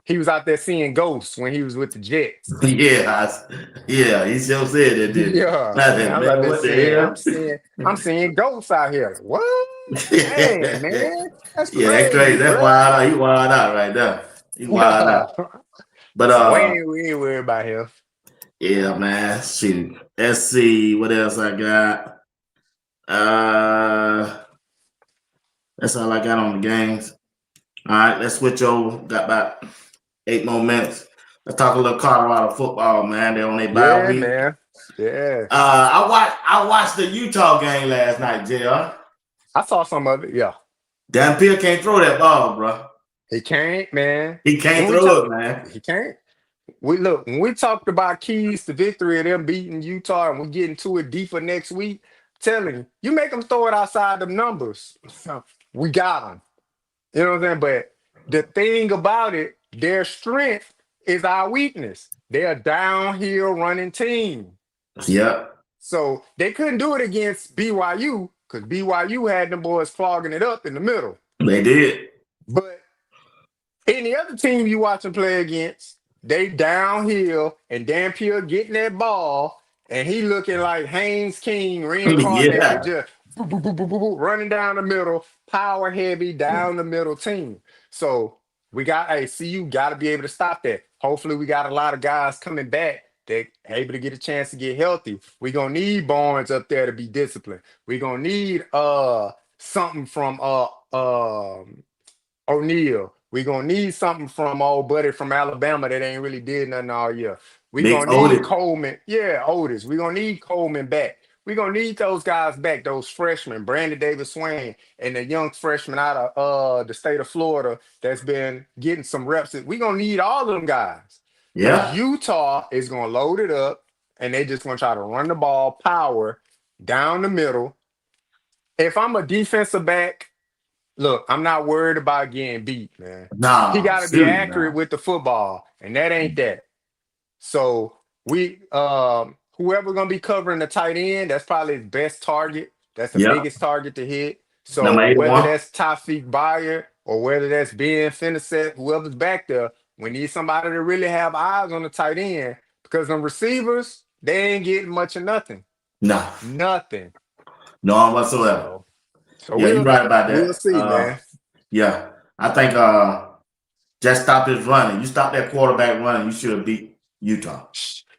He was out there seeing ghosts when he was with the Jets. Yeah, yeah, he still said that, did he? Yeah, I man. said, I was out man, there what saying, the I'm seeing ghosts out here. What? Dang, hell? man, that's Yeah, that's crazy. crazy, That's bro. wild out. He wild out right there. He wild out. But So we ain't worried about him. yeah, man. Shoot. Let's see what else I got. That's all I got on the games. All right, let's switch over. Got about 8 more minutes. Let's talk a little Colorado football, man. They're on their bye Yeah, week. man. Yeah. I watched the Utah game last night, JR. I saw some of it. Yeah. Dan Peele can't throw that ball, bro. He can't, man. He can't When we throw talk, it, man. he can't. When we talked about keys to victory of them beating Utah, and we get into it deeper next week. Telling you make them throw it outside them numbers. We got them. You know what I'm saying? But the thing about it, their strength is our weakness. They're a downhill running team. Yep, So they couldn't do it against BYU because BYU had them boys clogging it up in the middle. they did. But any other team you watch them play against, they downhill and Dan Peele getting that ball and he looking like Haynes King reincarnated, Yeah. just boop, boop, boop, boop, boop, boop, running down the middle, power heavy down the middle team. So we got, hey, CU got to be able to stop that. Hopefully we got a lot of guys coming back that able to get a chance to get healthy. We're gonna need Barnes up there to be disciplined. We're gonna need something from O'Neal. We're gonna need something from old buddy from Alabama that ain't really did nothing all year. We're Big gonna need Otis. Coleman. Yeah, Otis. We're gonna need Coleman back. We're gonna need those guys back, those freshmen, Brandon Davis Swain, and the young freshman out of the state of Florida that's been getting some reps. We're gonna need all of them guys. Because Yeah. Utah is gonna load it up and they just gonna try to run the ball, power down the middle. If I'm a defensive back, look, I'm not worried about getting beat, man. He Nah, got to be shoot, accurate man. with the football, and that ain't that. So whoever gonna be covering the tight end, that's probably his best target. That's the Yep. biggest target to hit. So Number whether 81. that's Tafik Bayer or whether that's Ben Finnecet, whoever's back there, we need somebody to really have eyes on the tight end because them receivers, they ain't getting much of nothing. Nah, Nothing. none whatsoever. So so Yeah, you're right about we'll that. see, man. Yeah. I think just stop his running. You stop that quarterback running, you should have beat Utah.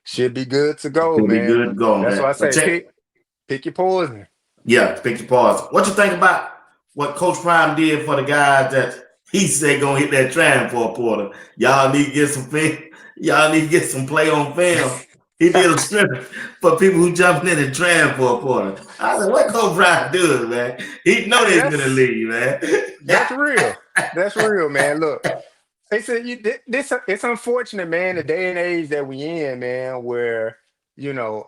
should be good to go, He'll be man. good to go on That's why I that. But say check, pick your poison. yeah, pick your pause. What you think about what Coach Prime did for the guys that he said gonna hit that transfer portal? Y'all need to get some film. Y'all need to get some play on film. He did a script for people who jumping in the transfer portal. I said, what Coach Prime doing, man? He know Hey, they're gonna leave, man. that's real. That's real, man. Look, it's it's unfortunate, man. The day and age that we in, man, where you know,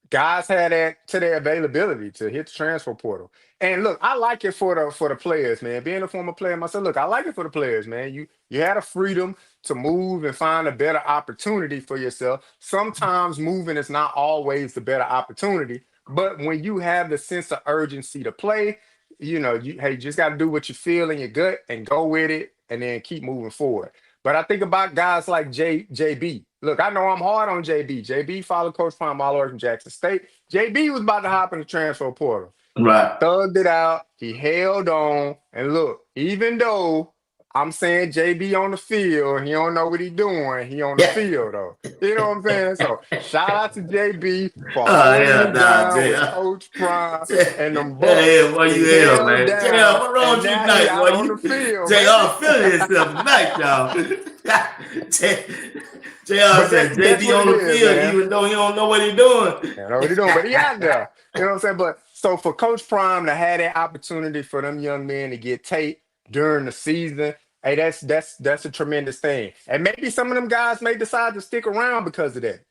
guys had that to their availability to hit the transfer portal. And look, I like it for the players, man. Being a former player myself, look, I like it for the players, man. You had a freedom to move and find a better opportunity for yourself. Sometimes moving is not always the better opportunity, but when you have the sense of urgency to play, you just got to do what you feel in your gut and go with it, and then keep moving forward. But I think about guys like JB. Look, I know I'm hard on JB. JB followed Coach Prime all the way from Jackson State. JB was about to hop in the transfer portal. Right. Thugged it out. He held on. And look, even though I'm saying JB on the field, he don't know what he doing. He on the Yeah. field though. You know what I'm saying? So shout out to JB for Oh holding yeah, it nah, down with Jay. Coach Prime and them Bucks. Hey, where He you hell, held man? JR, down, what wrong and with you now he tonight, out boy? on the field, baby. JR feeling himself tonight, y'all. JR But said that's JB what on it the is, field man. even though he don't know what he doing. I know what he doing, but he out there. You know what I'm saying? But so for Coach Prime to have that opportunity for them young men to get tape during the season, hey, that's a tremendous thing. And maybe some of them guys may decide to stick around because of that.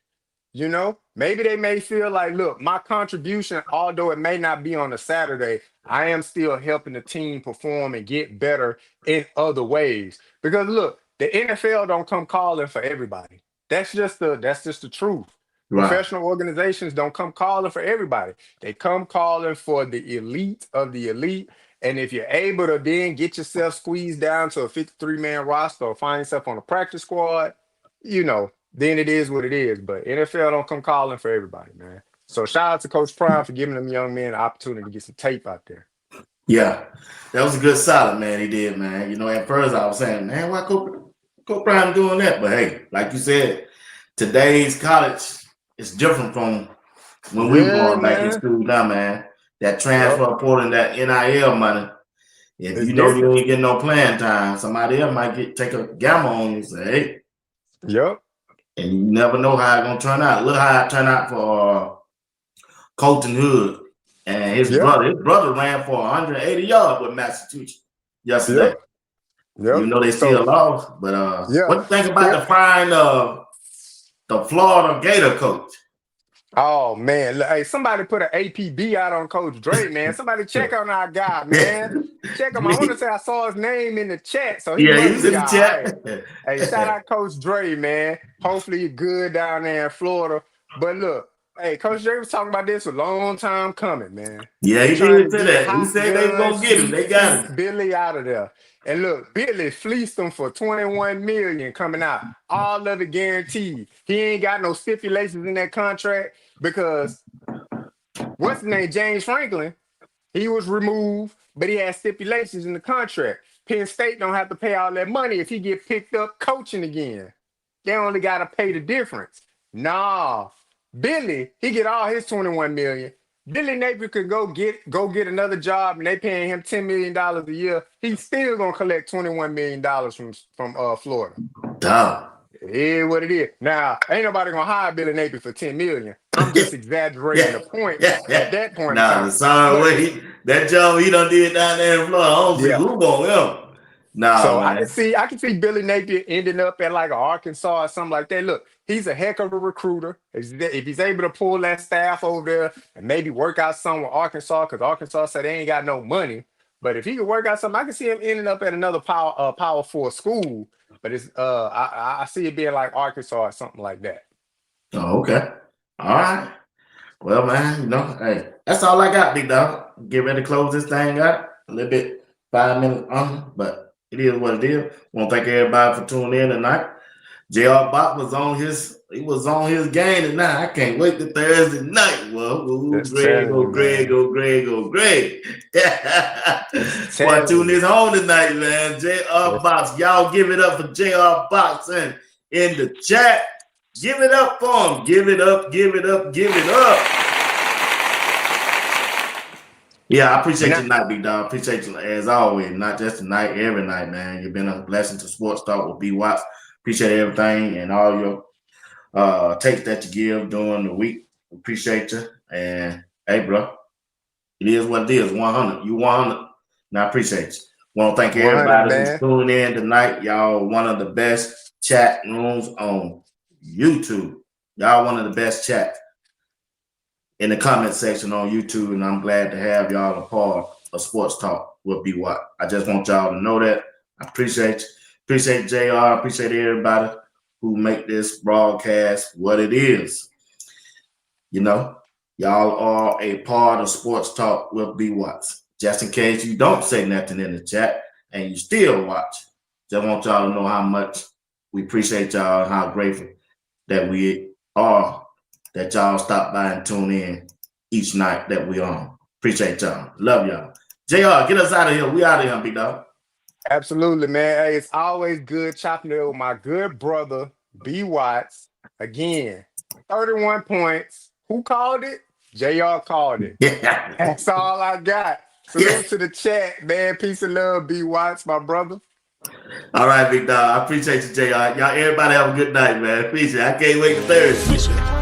Maybe they may feel like, look, my contribution, although it may not be on a Saturday, I am still helping the team perform and get better in other ways. Because look, the NFL don't come calling for everybody. That's just the truth. Right, Professional organizations don't come calling for everybody. They come calling for the elite of the elite. And if you're able to then get yourself squeezed down to a 53-man roster or find yourself on a practice squad, then it is what it is. But NFL don't come calling for everybody, man. So shout out to Coach Prime for giving them young men an opportunity to get some tape out there. yeah, that was a good solid, man. He did, man. At first I was saying, man, why Coach Prime doing that? But hey, like you said, today's college is different from when we were Yeah, going back in man. school now, man. That Yep. transfer portal and that NIL money. If It's you know you different. ain't getting no playing time, somebody else might take a gamble on you and say, hey, Yep. and you never know how it's gonna turn out. Look how it turned out for Colton Hood and his Yep. brother. His brother ran for 180 yards with Massachusetts yesterday. Yep. Yep. Even though they So still lost. But yeah. what do you think about Yeah. the fine of the Florida Gator coach? Oh man, hey, somebody put an APB out on Coach Dre, man. Somebody check on our guy, man. Check him. I want to say I saw his name in the chat, so he Yeah, he must was be in the all right. chat. Hey, shout out Coach Dre, man. Hopefully you're good down there in Florida. But look, hey, Coach Dre was talking about this a long time coming, man. Yeah, He he trying to did say get that. He hot said they were gun, gonna get him. They sweet got feet him. Billy out of there. And look, Billy fleeced him for 21 million coming out. All of it guaranteed. He ain't got no stipulations in that contract because what's his name? James Franklin. He was removed, but he had stipulations in the contract. Penn State don't have to pay all that money if he get picked up coaching again. They only got to pay the difference. Nah, Billy, he get all his 21 million. Billy Napier could go get another job, and they paying him $10 million a year. He's still gonna collect $21 million from Florida. Dog. It is what it is. Now, ain't nobody gonna hire Billy Napier for 10 million. I'm just exaggerating Yeah. the point Yeah. at Yeah. that point in Nah, the time. sorry But way that job he done did down there in Florida. I don't see yeah. who want him. Nah, So I can man. see I can see Billy Napier ending up at like Arkansas or something like that. Look, he's a heck of a recruiter. If he's able to pull that staff over there and maybe work out something with Arkansas, because Arkansas said they ain't got no money. But if he could work out something, I can see him ending up at another power four school. But it's I see it being like Arkansas or something like that. Oh, okay. All right. Well, man, hey, that's all I got, big dog. Get ready to close this thing out. A little bit, 5 minutes under, but it is what it is. Want to thank everybody for tuning in tonight. JR Bach was on his game tonight. I can't wait to Thursday night. Well, ooh, Just Greg, telling oh you, Greg, man. oh Greg, oh Greg. Just Boy, tune telling you. this home tonight, man. JR Just Box. Y'all give it up for JR Box in the chat. Give it up for him. Give it up, give it up, give it up. Yeah, I appreciate you tonight, big dog. Appreciate you as always. Not just tonight, every night, man. You've been a blessing to Sports Talk with B Watts. Appreciate everything and all your takes that you give during the week. Appreciate you. And hey, bro, it is what it is. 100. You 100. And I appreciate you. Want to thank 100, everybody who's man. tuning in tonight. Y'all one of the best chat rooms on YouTube. Y'all one of the best chat in the comment section on YouTube, and I'm glad to have y'all a part of Sports Talk with B Watt. I just want y'all to know that. I appreciate you. Appreciate JR. Appreciate everybody who make this broadcast what it is. You know, y'all are a part of Sports Talk with B Watts. Just in case you don't say nothing in the chat and you still watch, just want y'all to know how much we appreciate y'all and how grateful that we are that y'all stop by and tune in each night that we on. Appreciate y'all. Love y'all. JR, get us out of here. We out of here, big dog. Absolutely, man. Hey, it's always good chopping it with my good brother, B Watts. Again, 31 points. Who called it? JR called it. Yeah. That's all I got. Salute to the chat, man. Peace and love, B Watts, my brother. All right, big dog. I appreciate you, JR. Y'all, everybody have a good night, man. Appreciate it. I can't wait to Thursday.